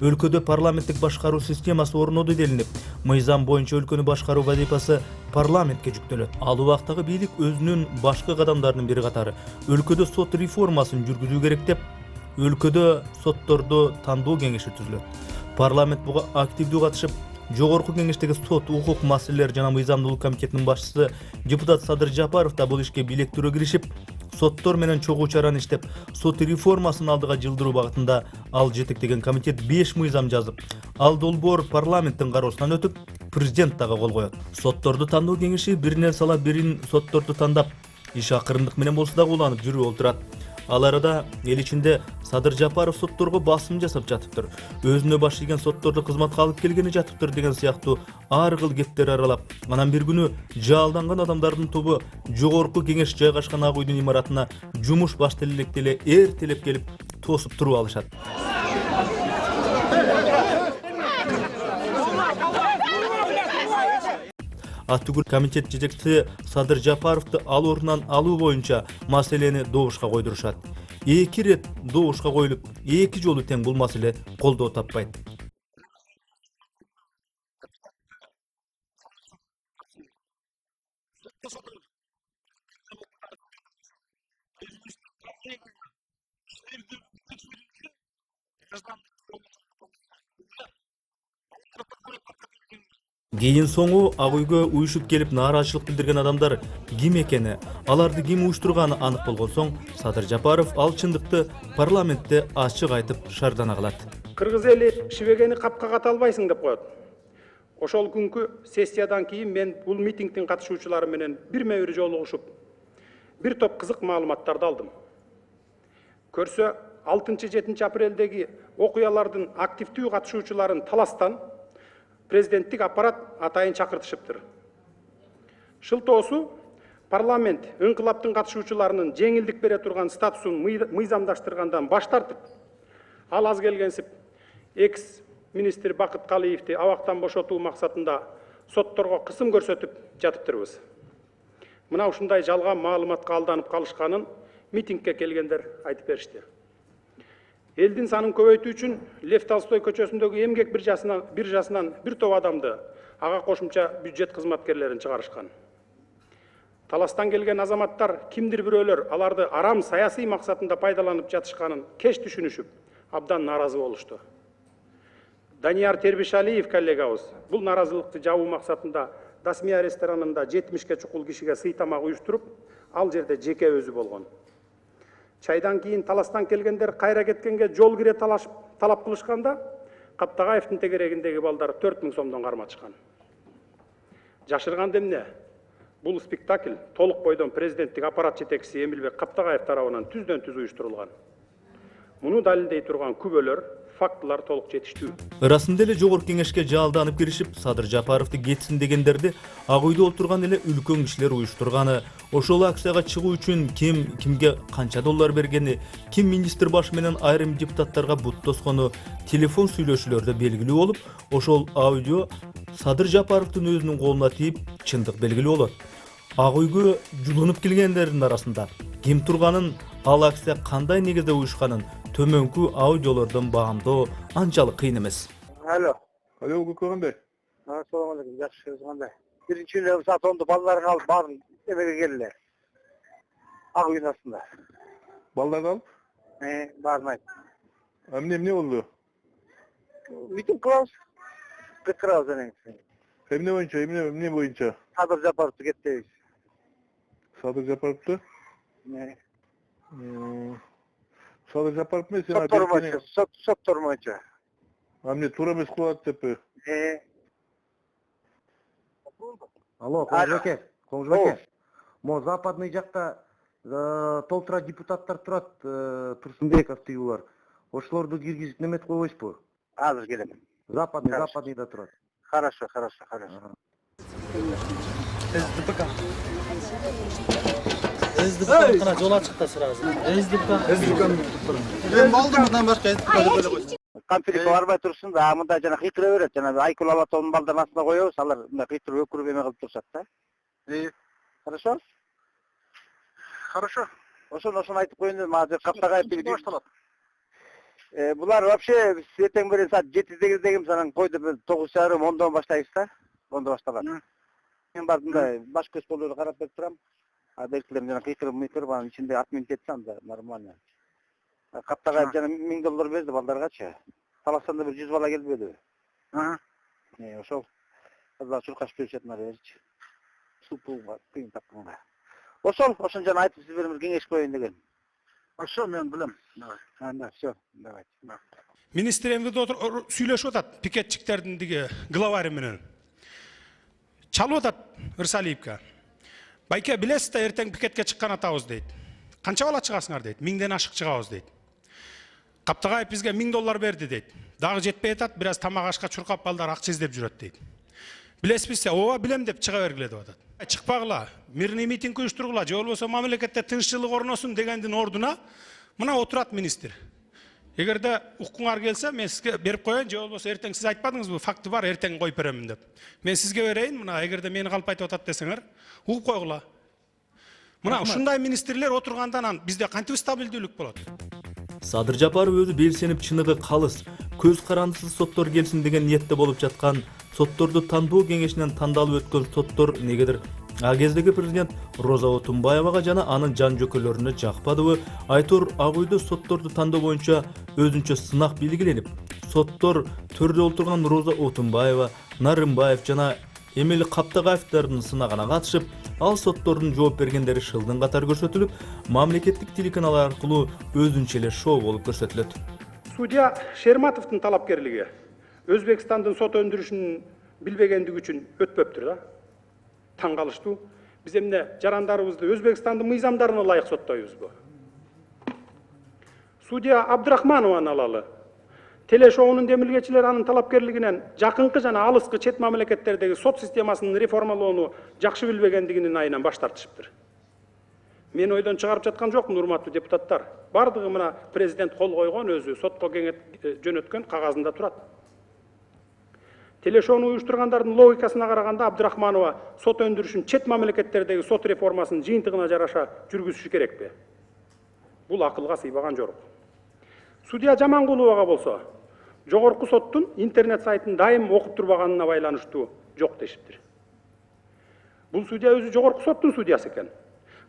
өлкөдө парламенттик башкаруу системасы орноду делинип, мыйзам боюнча өлкөнү башкаруу вазифасы парламентке жүктөлөт. Ал убактагы бийлик өзүнүн башкы кадамдарынын бири катары өлкөдө сот реформасын жүргүзүү керек деп, өлкөдө сотторду тандоо кеңеши түзүлөт. Парламент буга активдүү катышып, Жогорку кеңештеги сот, укук маселелери жана мыйзамдуулук комитетинин башчысы депутат Садыр Жапаров да бул ишке бийлектүү киришип, соттор менен чогуу чараны иштеп, сот реформасын алдыга жылдыруу багытында ал жетектеген комитет 5 мыйзам жазып, ал долбоор парламенттин кароосунан өтүп, президент дагы кол коет. Сотторду тандоо кеңеши биринен сала бирин сотторду тандап, иш акырындык менен болсо да уланып жүрүп отурат. Ал арада эл ичинде Садыр Жапаров сотторго басым жасап жатыптыр, өзүнө баш ийген сотторду кызматка алып келгени жатыптыр деген сыяктуу ар кыл кептер аралап, анан бир күнү жаалданган адамдардын тобу Жогорку кеңеш жайгашкан Ак үйдүн имаратына жумуш башталып элек эртелеп келип тосуп туруп алышат. Атүгүл комитет жетекчиси Садыр Жапаровду ал ордунан алуу боюнча маселени добушка койдурушат. 2 рет добушка коюлуп, 2 жолу тең бул маселе колдоо таппайт. Кийин соңу Ак үйгө уюшуп келип нааразычылык билдирген адамдар ким экени, аларды ким уюштурганы анык болгон соң, Садыр Жапаров ал чындыкты парламентте ачык айтып шардана кылат. Кыргыз эли шибегени капка ката албайсың деп коет. Ошол күнкү сессиядан кийин мен бул митингдин катышуучулары менен бирме бир жолугушуп, бир топ кызык маалыматтарды алдым. Көрсө 6-7 апрелдеги окуялардын активдүү катышуучуларын таластан президенттик аппарат атайын чакыртышыптыр. Шылтоосу парламент ыңкылаптын катышуучуларынын жеңилдик бере турган статусун мыйзамдаштыргандан баш тартып, ал аз келгенсип экс-министр Бакыт Калиевди абактан бошотуу максатында сотторго кысым көрсөтүп жатыптырбыз. Мына ушундай жалган маалыматка алданып калышканын митингке келгендер айтып беришти. Элдин санын көбөйтүү үчүн Лев Толстой көчөсүндөгү эмгек биржасынан бир топ адамды, ага кошумча бюджет кызматкерлерин чыгарышкан. Таластан келген азаматтар кимдир бирөөлөр аларды арам саясий максатында пайдаланып жатышканын кеч түшүнүшүп, абдан нааразы болушту. Данияр Тербишалиев коллегабыз бул нааразылыкты жабуу максатында Дасмия ресторанында 70ке чукул кишиге сый тамак уюштуруп, ал жерде жеке өзү болгон. Чайдан кийин таластан келгендер кайра кеткенге жол кире талап кылышканда, Каптагаевдин тегерегиндеги балдар 4000 сомдон карматышкан. Жашырган эмне? Бул спектакль толук бойдон президенттик аппарат жетекчиси Эмилбек Каптагаев тарабынан түздөн түз уюштурулган. Муну далилдей турган күбөлөр, фактылар толук жетиштүү. Ырасында эле Жогорку кеңешке жаалданып киришип, Садыр Жапаровду кетсин дегендерди Ак үйдө отурган эле үлкөн кишилер уюштурганы, ошол акцияга чыгуу үчүн кимге канча доллар бергени, ким министр башы менен айрым депутаттарга бут тоскону, телефон сүйлөшүүлөрдө белгилүү болуп, ошол аудио Садыр Жапаровдун өзүнүн колуна тийип, чындык белгилүү болот. Ак үйгө жулунуп келгендердин арасында ким турганын, ал акция кандай негизде уюшканын төмөнкү аудиолордон баамдоо анчалык кыйын эмес. Алло. Алло, көкө кандай? Assalomu alaykum, yaxshi qanday? Birinchi yil soat 10da ballarni olib bordim, emeге keldilar. Ак үйдүн астында. Балдарды алып? Бармайт. Эмне болду? Митинг кылабыз. Кыскырабыз анан. Эмне боюнча? Садыр Жапаровду кетти. Садыр Жапаровду? Садыр Жапаров эмес, Соттор боюнча. Эмне туура эмес кылып атпы? Алло, Коңжубеке. Мо западный жакта толтура депутаттар турат, Турсунбеков тыюлар. Ошолорду киргизип неметип койбойсузбу? Азыр келем. Западныйда турат. Хорошо. СДПК жол ачыкта сразу. СДПК. Мен балдырдан башка СДПК деп эле койсун. Конфликт барбай турсун да, мында жана кыйтыра берет. Жана Айкул Алатоонун балдарын астына коебуз, алар мында кыйтырып өкүрүп эме кылып турушат да. Хорошо? Ошону айтып коеюн дедим, азыр Каптагаев башталат. Bular вообще biz erten beri saat 7-8'de kimsenin koydu 9:30 10'dan başlayız da. 10'da başlar. Ben bardımda baş göz boluyor karap berip turam. Belkilerim jana kıykırıp bana içinde 6 minut etsem de normal. Kaptaga jana $1000 berdi baldargaça. Talastanda bir 100 bala gelbedi. Oşol. Azar çurkaş görüşetler hiç. Supu var, kıyın tapkınga. Oşol jana aytıp siz berimiz kengeş koyun degen. Aşağı men bilem. Всё, давайте. Министр эмгиде сүйлөшүп атат пикетчиктердин диги главарь менен. Чалып атат Ырсалиевке. Байке билесиз да эртең пикетке чыккан атабыз дейт. Канча бала чыгасыңар дейт. 1000ден ашык чыгабыз дейт. Каптагаев бизге $1000 берди дейт. Дагы жетпей атат, бираз тамак ашка чуркап балдар акча издеп жүрөт дейт. Билесизби? Ооба билем деп чыга бергиле деп атат. Чыкпагыла, мирный митинг уюштургула, же болбосо мамлекетте тынччылык орносун дегендин ордуна мына отурат министр. Эгерде укуңар келсе, мен сизге берип коеюн, же болбосо эртең сиз айтпадыңызбы, факты бар, эртең коюп беремин деп. Мен сизге берейин, мына эгерде мени калп айтып атат десеңер, угуп койгула. Мына ушундай министрлер отургандан бизде кантип стабилдүүлүк болот? Садыр Жапаров өзү белсенип чыныгы калыс, көз карандысыз соттор келсин деген ниетте болуп жаткан, сотторду тандоо кеңешинен тандалып өткөн соттор негедир а кездеги президент Роза Отунбаевага жана анын жан жөкөлөрүнө жакпадыбы? Айтор Агүйдө сотторду тандоо боюнча өзүнчө сынак белгиленип, соттор төрдө отурган Роза Отунбаева, Нарымбаев жана Эмил Каптагаевдердин сынагына катышып, ал соттордун жооп бергендери шылдын катары көрсөтүлүп, мамлекеттик телеканал аркылуу өзүнчө эле шоу болуп көрсөтүлөт. Судья Шерматовдун талапкерлиги Өзбекстандын сот өндүрүшүн билбегендиги үчүн өтпөптүр да. Таң калыштуу. Биз эмне жарандарыбызды Өзбекстандын мыйзамдарына ылайык соттойбузбу? Судья Абдрахманованы алалы. Телешоунун демилгечилери анын талапкерлигинен жакынкы жана алыскы чет мамлекеттердеги сот системасынын реформалоону жакшы билбегендигинин айынан баш тартышыптыр. Мен ойдон чыгарып жаткан жокмун, урматтуу депутаттар. Бардыгы мына президент кол койгон, өзү сотко жөнөткөн кагазында турат. Телешоуну уюштургандардын логикасына караганда Абдрахманова сот өндүрүшүн чет мамлекеттердеги сот реформасынын жыйынтыгына жараша жүргүзүшү керекпи? Бул акылга сыйбаган жорук. Судья Жамангуловага болсо, жогорку соттун интернет сайтын дайым окуп турбаганына байланыштуу жок дешиптир. Бул судья өзү жогорку соттун судьясы экен.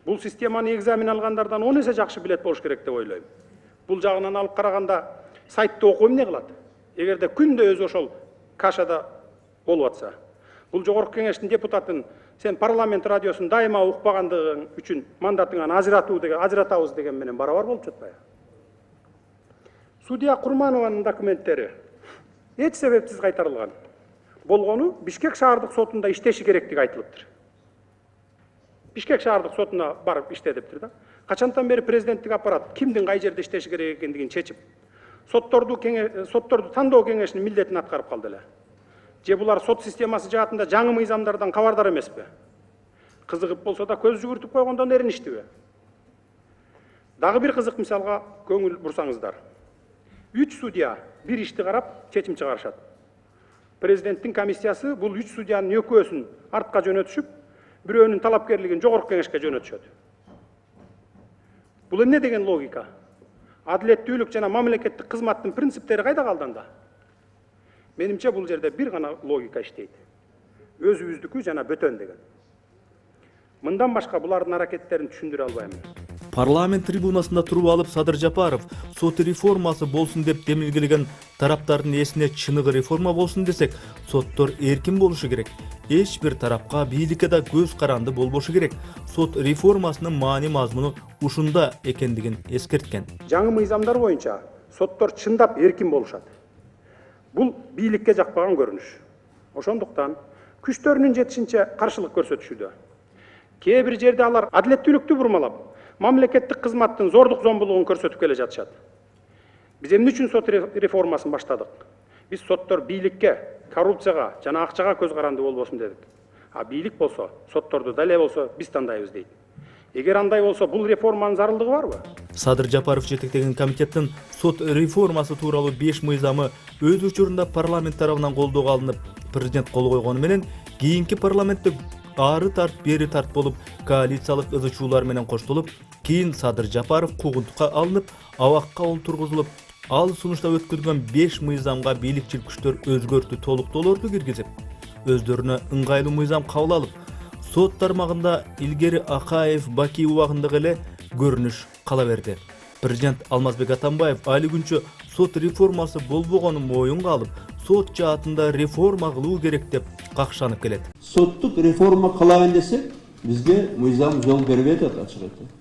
Бул системаны экзамен алгандардан 10 эсе жакшы билет болуш керек деп ойлойм. Бул жагынан алып караганда сайтты окуп эмне кылат? Эгерде күндө өзү ошол кашада болуп атса, бул жогорку кеңештин депутатын сен парламент радиосун дайыма укпагандыгың үчүн мандатыңан ажыратабыз деген менен барабар болуп жатпайбы? Судья Курманованын документтери эч себепсиз кайтарылган. Болгону Бишкек шаардык сотунда иштеши керектиги айтылыптыр. Бишкек шаардык сотуна барып иште дептир да. Качантан бери президенттик аппарат кимдин кай жерде иштеши керек экендигин чечип, сотторду тандоо кеңешинин милдетин аткарып калды эле. Же булар сот системасы жаатында жаңы мыйзамдардан кабардар эмеспи? Кызыгып болсо да көз жүгүртүп койгондон эриништиби? Дагы бир кызык мисалга көңүл бурсаңыздар. 3 судья bir ишти карап чечим чыгарышат. Президенттин комиссиясы бул 3 судьянын экөөсүн артка жөнөтүшүп, бирөөнүн талапкерлигин жогорку кеңешке жөнөтүшөт. Бул эмне деген логика? Адилеттүүлүк жана мамлекеттик кызматтын принциптери кайда калды анда? Менимче бул жерде бир гана логика иштейт. Өзүбүздүкү жана бөтөн деген. Мындан башка булардын аракеттерин түшүндүрө албайм. Парламент трибунасында туруп алып Садыр Жапаров сот реформасы болсун деп демилгелеген тараптардын эсине чыныгы реформа болсун десек, соттор эркин болушу керек. Эч бир тарапка бийликке да көз каранды болбошу керек. Сот реформасынын маани мазмуну ушунда экендигин эскерткен. Жаңы мыйзамдар боюнча соттор чындап эркин болушат. Бул бийликке жакпаган көрүнүш. Ошондуктан күчтөрүнүн жетишинче каршылык көрсөтүшүүдө. Кээ бир жерде алар адилеттүүлүктү бурмалап, мамлекеттик кызматтын зордук зомбулугун көрсөтүп келе жатышат. Биз эмне үчүн сот реформасын баштадык? Биз соттор бийликке, коррупцияга жана акчага көз каранды болбосун дедик. А бийлик болсо, сотторду дале болсо биз тандайбыз дейт. Эгер андай болсо, бул реформанын зарылдыгы барбы? Садыр Жапаров жетектеген комитеттин сот реформасы тууралуу 5 мыйзамы өз учурунда парламент тарабынан колдоого алынып, президент кол койгону менен кийинки парламентте ары тарт бери тарт болуп, коалициялык ызычуулар менен коштолуп, кийин Садыр Жапаров куугунтукка алынып, абакка олтургузулуп, Ал сунушта өткөргөн 5 мыйзамга бийликчил күчтөр өзгөртүү толуктоолорду киргизип, өздөрүнө ыңгайлуу мыйзам кабыл алып, сот тармагында илгери Акаев, Баки убагындагы эле көрүнүш кала берди. Президент Алмазбек Атамбаев али күнчө сот реформасы болбогонун моюнга алып, сот жаатында реформа кылуу керек деп какшанып келет. Соттук реформа кылайын десек, бизге мыйзам жол бербей атат, ачык айтып.